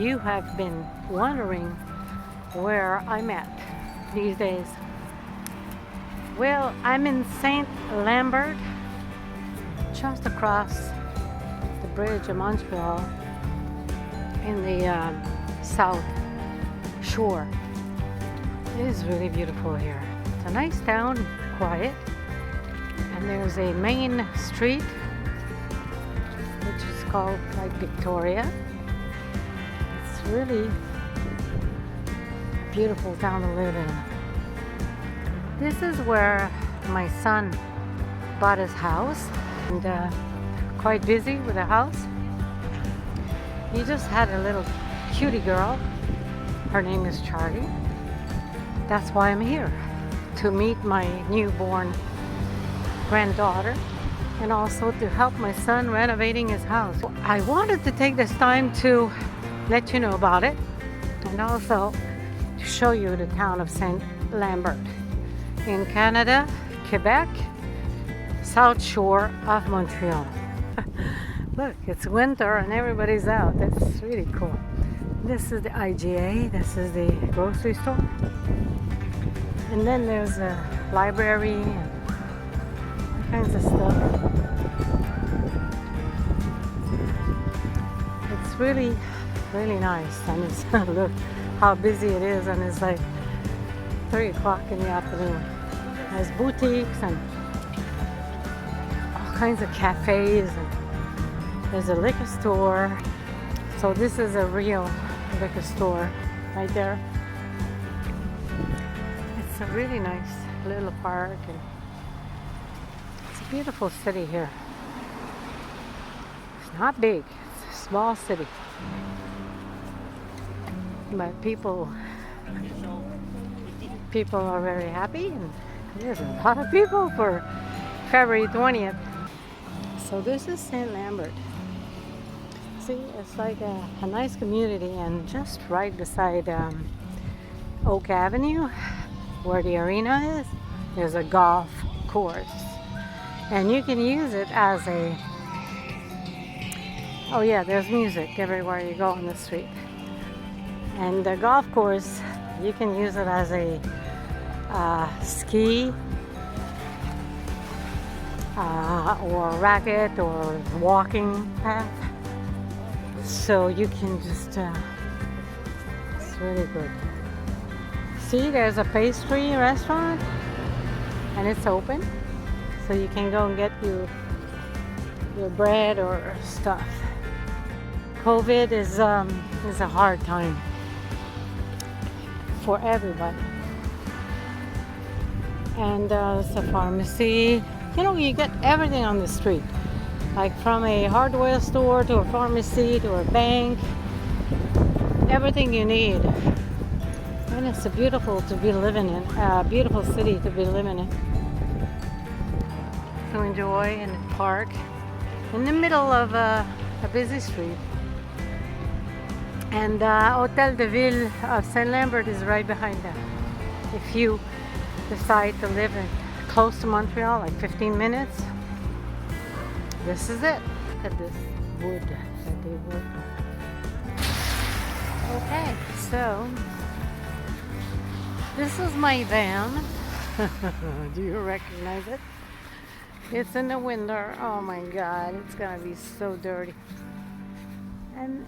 you have been wondering where I'm at these days, well, I'm in St. Lambert, just across the bridge of Montreal in the south shore. It is really beautiful here. It's a nice town, quiet, and there's a main street which is called like Victoria. It's really a beautiful town to live in. This is where my son bought his house, and quite busy with the house. He just had a little cutie girl. Her name is Charlie. That's why I'm here, to meet my newborn granddaughter and also to help my son renovating his house. I wanted to take this time to let you know about it and also to show you the town of St. Lambert in Canada, Quebec, South Shore of Montreal. Look, it's winter and everybody's out. That's really cool. This is the IGA, this is the grocery store. And then there's a library and all kinds of stuff. It's really, really nice. And it's, look how busy it is, and it's like 3 o'clock in the afternoon. There's boutiques and all kinds of cafes, and there's a liquor store. So this is a real liquor store right there. It's a really nice little park, and it's a beautiful city here. It's not big, it's a small city, but people are very happy, and there's a lot of people for February 20th. So this is St. Lambert. See, it's like a nice community, and just right beside Oak Avenue, where the arena is, there's a golf course. And you can use it as a, oh yeah, there's music everywhere you go on the street. And the golf course, you can use it as a ski or racket or walking path. So you can just, it's really good. See, there's a pastry restaurant and it's open. So you can go and get your bread or stuff. COVID is a hard time for everybody. And it's a pharmacy. You know, you get everything on the street. Like from a hardware store to a pharmacy to a bank. Everything you need. And it's a beautiful to be living in. Beautiful city to be living in. To enjoy and park in the middle of a busy street. And Hotel de Ville of St. Lambert is right behind that. If you decide to live close to Montreal, like 15 minutes, this is it. Look at this wood that they work on. Okay, so this is my van. Do you recognize it? It's in the winter. Oh my God, it's gonna be so dirty. And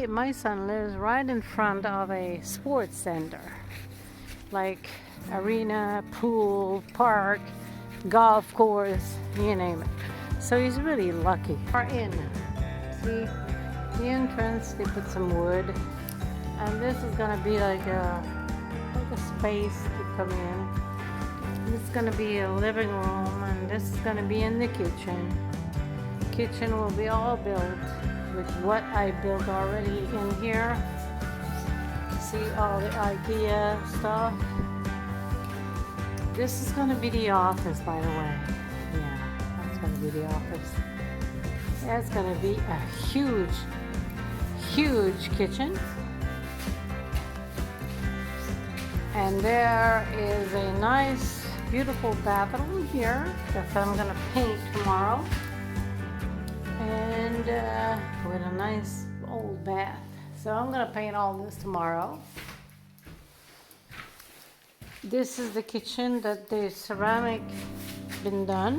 my son lives right in front of a sports center, like arena, pool, park, golf course, you name it. So he's really lucky. We're in. See, the entrance, they put some wood, and this is gonna be like a space to come in. This is gonna be a living room, and this is gonna be in the kitchen. Kitchen will be all built with what I built already in here. See all the IKEA stuff. This is gonna be the office, by the way. Yeah, that's gonna be the office. That's gonna be a huge, huge kitchen. And there is a nice, beautiful bathroom here that I'm gonna paint tomorrow. And with a nice old bath. So I'm gonna paint all this tomorrow. This is the kitchen that the ceramic been done,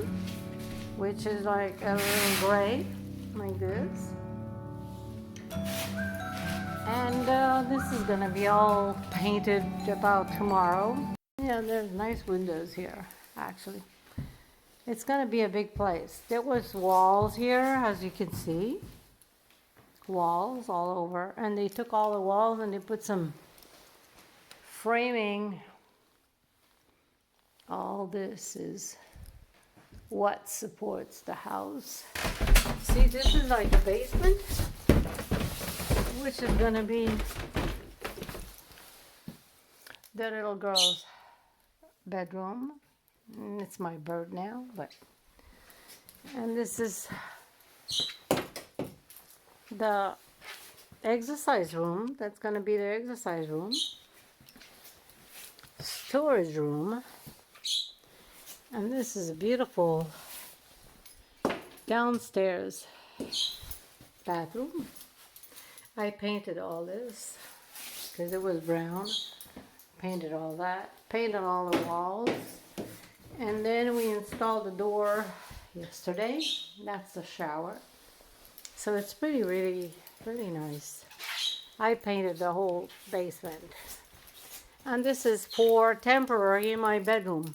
which is like a little gray, like this. And this is gonna be all painted about tomorrow. Yeah, there's nice windows here, actually. It's gonna be a big place. There was walls here, as you can see. Walls all over. And they took all the walls and they put some framing. All this is what supports the house. See, this is like the basement, which is gonna be the little girl's bedroom. And it's my bird now, but. And this is the exercise room. That's gonna be the exercise room. Storage room. And this is a beautiful downstairs bathroom. I painted all this because it was brown. Painted all that. Painted all the walls. And then we installed the door yesterday. That's the shower. So it's really nice. I painted the whole basement. And this is for temporary in my bedroom.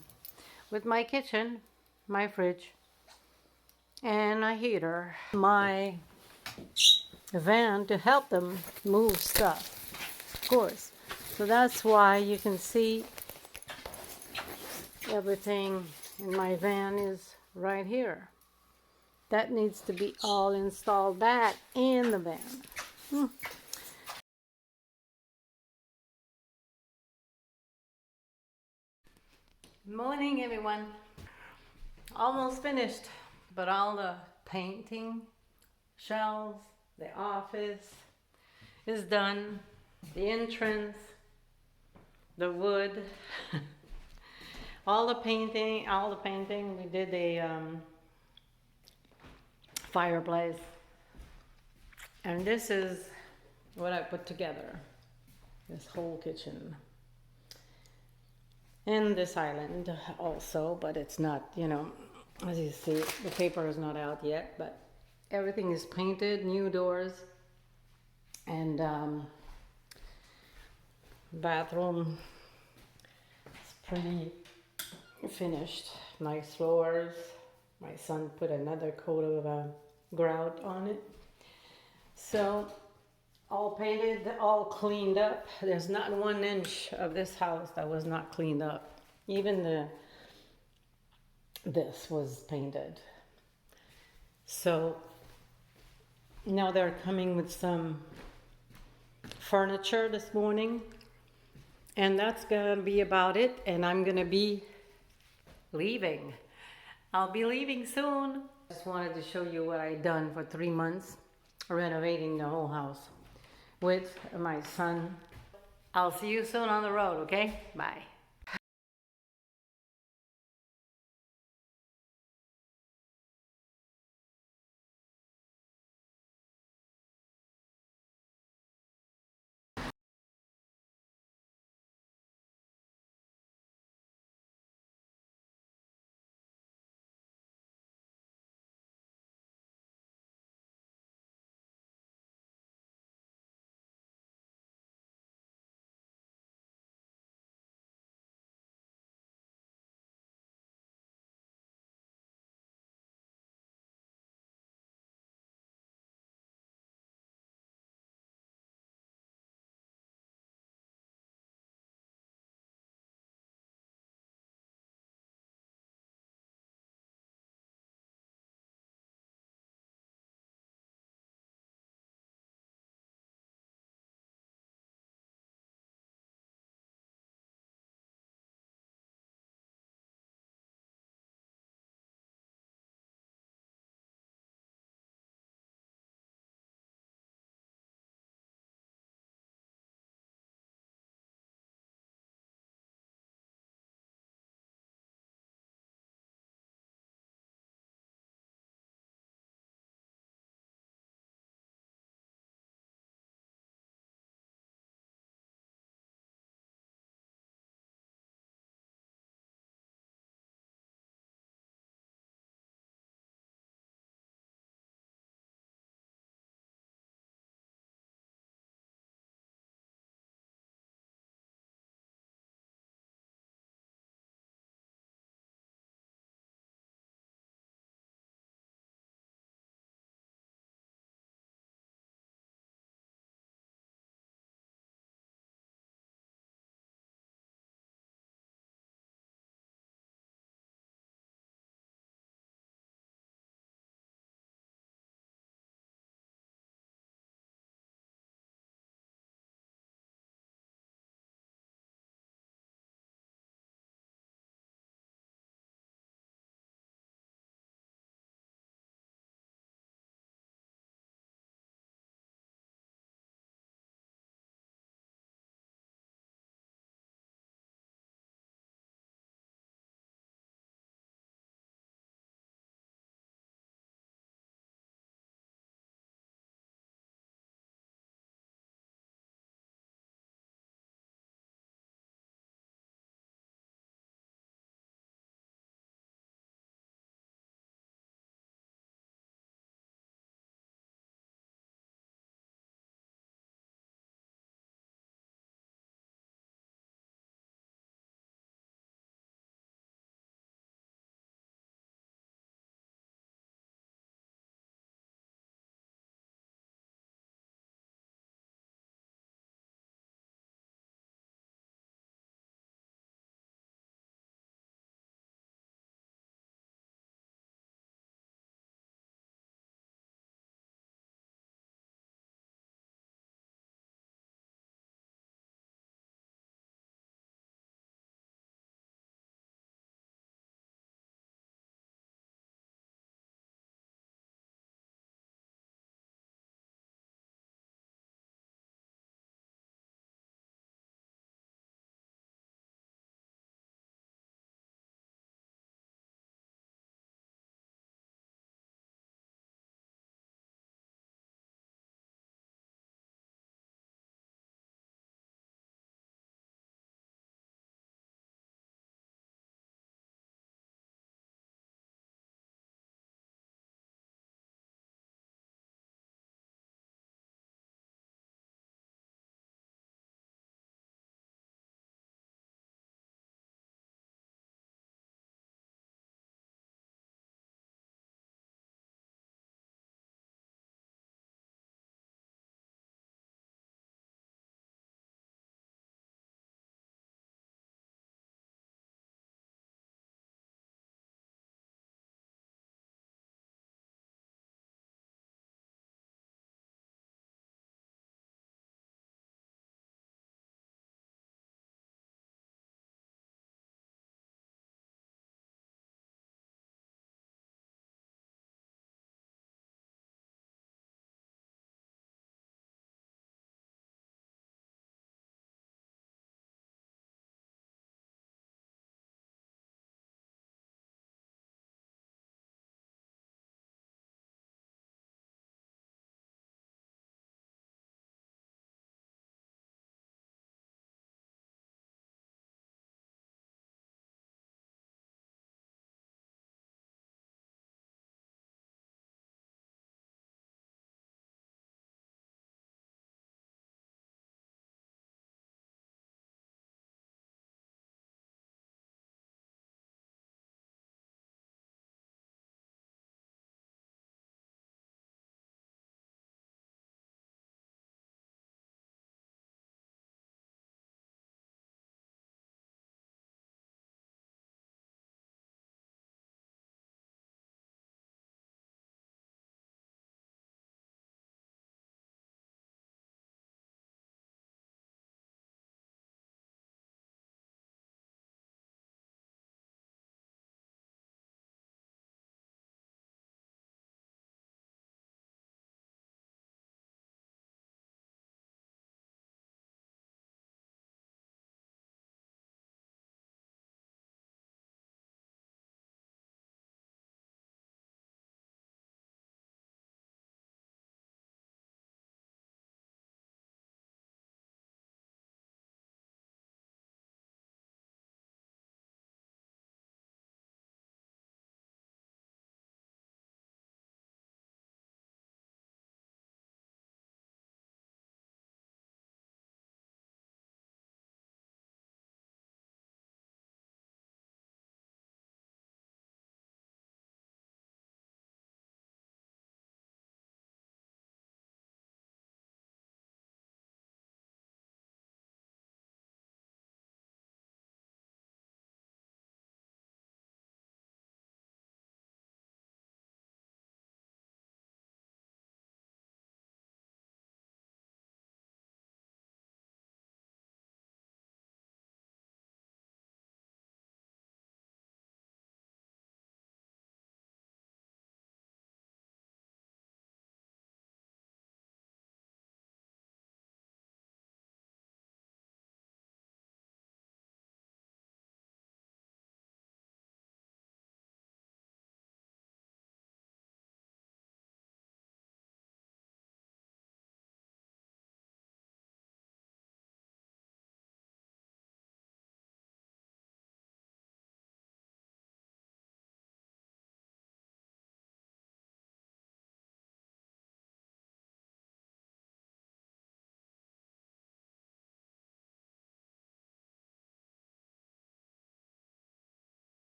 With my kitchen, my fridge, and a heater. My van to help them move stuff, of course. So that's why you can see everything in my van is right here. That needs to be all installed back in the van. Morning, everyone. Almost finished, but all the painting, shelves, the office is done. The entrance, the wood, all the painting. We did a fireplace, and this is what I put together. This whole kitchen. And this island also, but it's not, as you see, the paper is not out yet, but everything is painted, new doors, and bathroom is pretty finished. Nice floors. My son put another coat of grout on it. So all painted, all cleaned up. There's not 1 inch of this house that was not cleaned up. Even this was painted. So now they're coming with some furniture this morning. And that's gonna be about it. And I'm gonna be leaving. I'll be leaving soon. Just wanted to show you what I've done for 3 months, renovating the whole house with my son. I'll see you soon on the road, okay? Bye.